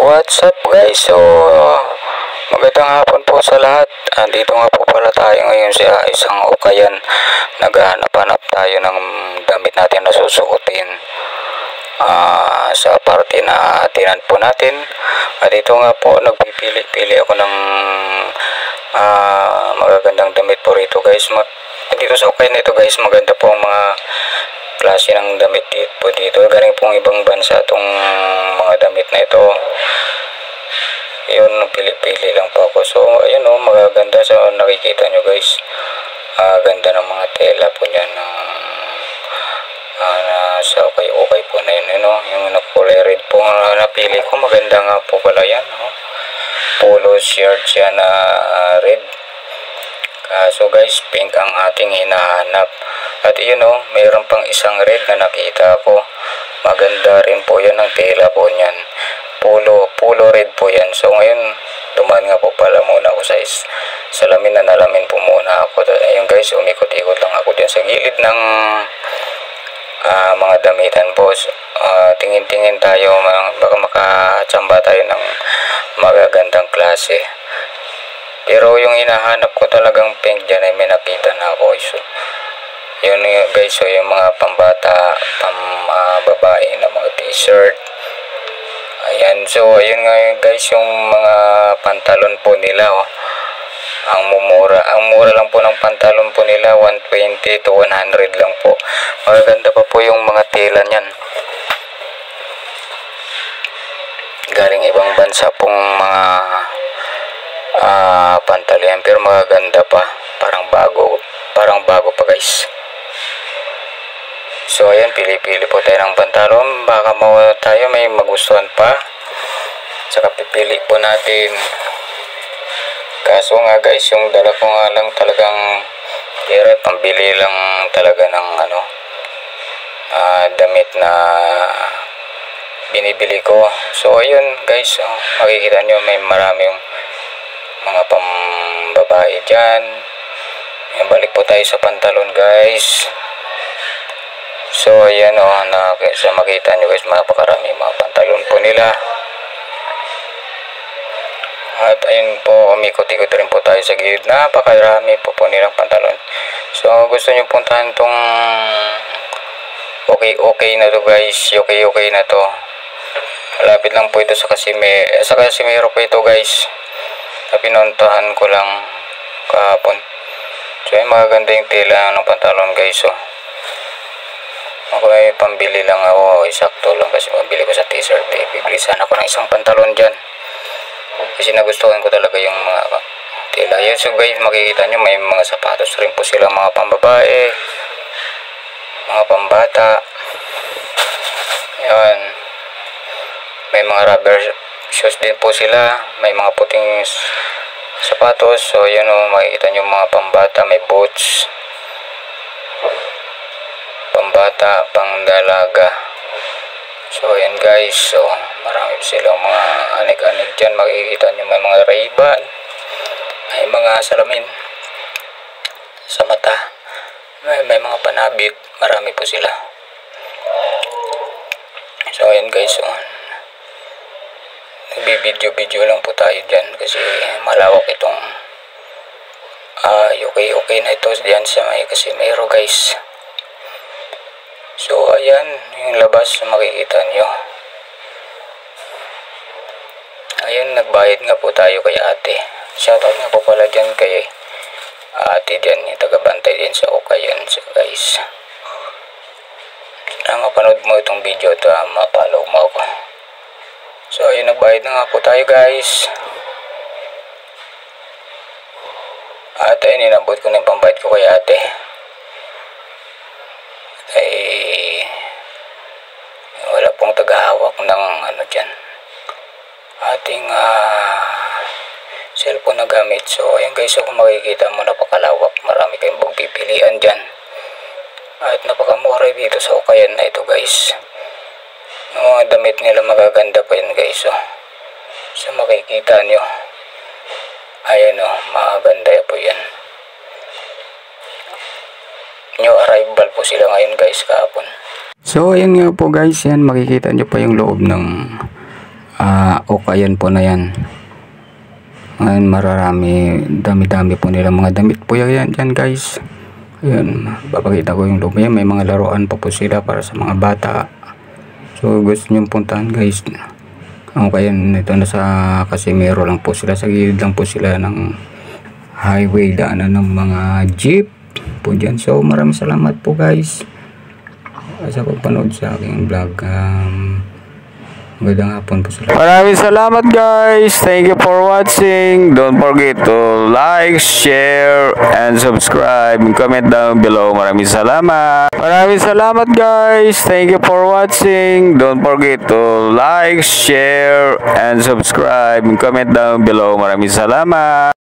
What's up guys? So, magandang hapon po sa lahat. Andito nga po pala tayo ngayon sa isang ukayan. Naghahanap-hanap tayo ng damit natin na susuotin sa party na atinan po natin. At dito nga po, nagpipili-pili ako ng magagandang damit po rito guys. Dito sa ukayan na ito guys, maganda po ang mga klase ng damit dito. Galing pong ibang bansa itong mga damit na ito. Yun, pili-pili lang po ako. So ayun o, magaganda. So nakikita nyo guys, ganda ng mga tela po niyan. Sa okay po na yun, yung kulay red po napili ko. Maganda nga po pala yan, polo shirt siya na red. So guys, pink ang ating hinahanap. At yun mayroon pang isang red na nakita ko. Maganda rin po yan ang tela po niyan. Polo red po yan. So ngayon, dumaan nga po pala muna ako sa salamin na nalamin po muna ako. Ayun guys, umikot-ikot lang ako dyan sa gilid ng mga damitan po. Tingin-tingin tayo, baka makatsamba tayo ng magagandang klase. Pero yung hinahanap ko talagang pink dyan ay may nakita na ako. So, yun guys, so yung mga pambata, babae na mga t-shirt. Ayan, so ayun nga guys, yung mga pantalon po nila. Ang mura lang po ng pantalon po nila, 120 to 100 lang po. Magaganda pa po yung mga tela niyan. Galing ibang bansa pong mga pantalon, pero magaganda pa, parang bago pa guys. So ayan, pili-pili po tayo ng pantalon, baka tayo may magustuhan pa, saka pipili po natin. Kaso nga guys, yung dala ko nga lang talagang pambili lang talaga ng damit na binibili ko. So ayun guys, makikita nyo may maraming mga pambabae dyan. Balik po tayo sa pantalon guys. So ayan sa makita nyo guys, napakarami mga pantalon po nila. At ayun po, umikot-ikot rin po tayo sa gilid. Napakarami po nilang pantalon. So gusto nyo puntahan tong okay na to guys. Okay na to. Malapit lang po ito sa Casimiro po ito guys. Pinuntahan ko lang kahapon. So yung magaganda yung tela ng pantalon guys. So ako ay pambili lang ako, isakto lang kasi pambili ko sa t-shirt. Bibili sana ako ng isang pantalon dyan kasi nagustuhan ko talaga yung mga tela. Yan, so guys, makikita nyo may mga sapatos rin po sila, mga pambabae, mga pambata. Yan, may mga rubber shoes din po sila, may mga puting sapatos. So yan makikita nyo mga pambata, may boots, pambata, pangdalaga. So ayan guys, so marami silang mga anik-anik dyan. Makikita nyo may mga Ray-Ban, may mga salamin sa mata, may mga panabit, marami po sila. So ayan guys, so nagbibideo lang po tayo dyan kasi malawak itong okay na ito dyan sa may Casimiro guys. So ayan yung labas, makikita nyo. Ayun, nagbayad nga po tayo kay ate. Shoutout nga po pala dyan kay ate dyan, yung tagabantay din sa ukayan. So guys, mapanood mo itong video ito, mapalaw mo ako. So ayun, nagbayad na nga po tayo guys. At ayun, inabot ko na yung pambayad ko kay ate. Ay wala pong tagahawak ng dyan, ating cellphone na gamit. So ayan guys, kung makikita mo, napakalawak, marami kayong pagpipilian dyan at napakamura dito sa ukayan na ito guys. Mga damit nila magaganda pa yan guys. So makikita nyo, ayan maganda po yan. New arrival po sila ngayon guys, kahapon. So ayan nga po guys, yan makikita nyo pa yung loob ng Okayan po na yan. Ngayon mararami, dami-dami po nila mga damit po yan guys. Ayan, papakita ko yung loob. Ayan, may mga laruan pa po sila para sa mga bata. So gusto nyo puntahan guys. Okayan, ito na sa Casimiro lang po sila. Sa gilid lang po sila ng highway, daanan ng mga jeep po dyan. So maraming salamat po guys sa pagpanood sa aking vlog. Magandang hapon po sila. Maraming salamat guys. Thank you for watching. Don't forget to like, share, and subscribe. Comment down below. Maraming salamat. Maraming salamat guys. Thank you for watching. Don't forget to like, share, and subscribe. Comment down below. Maraming salamat.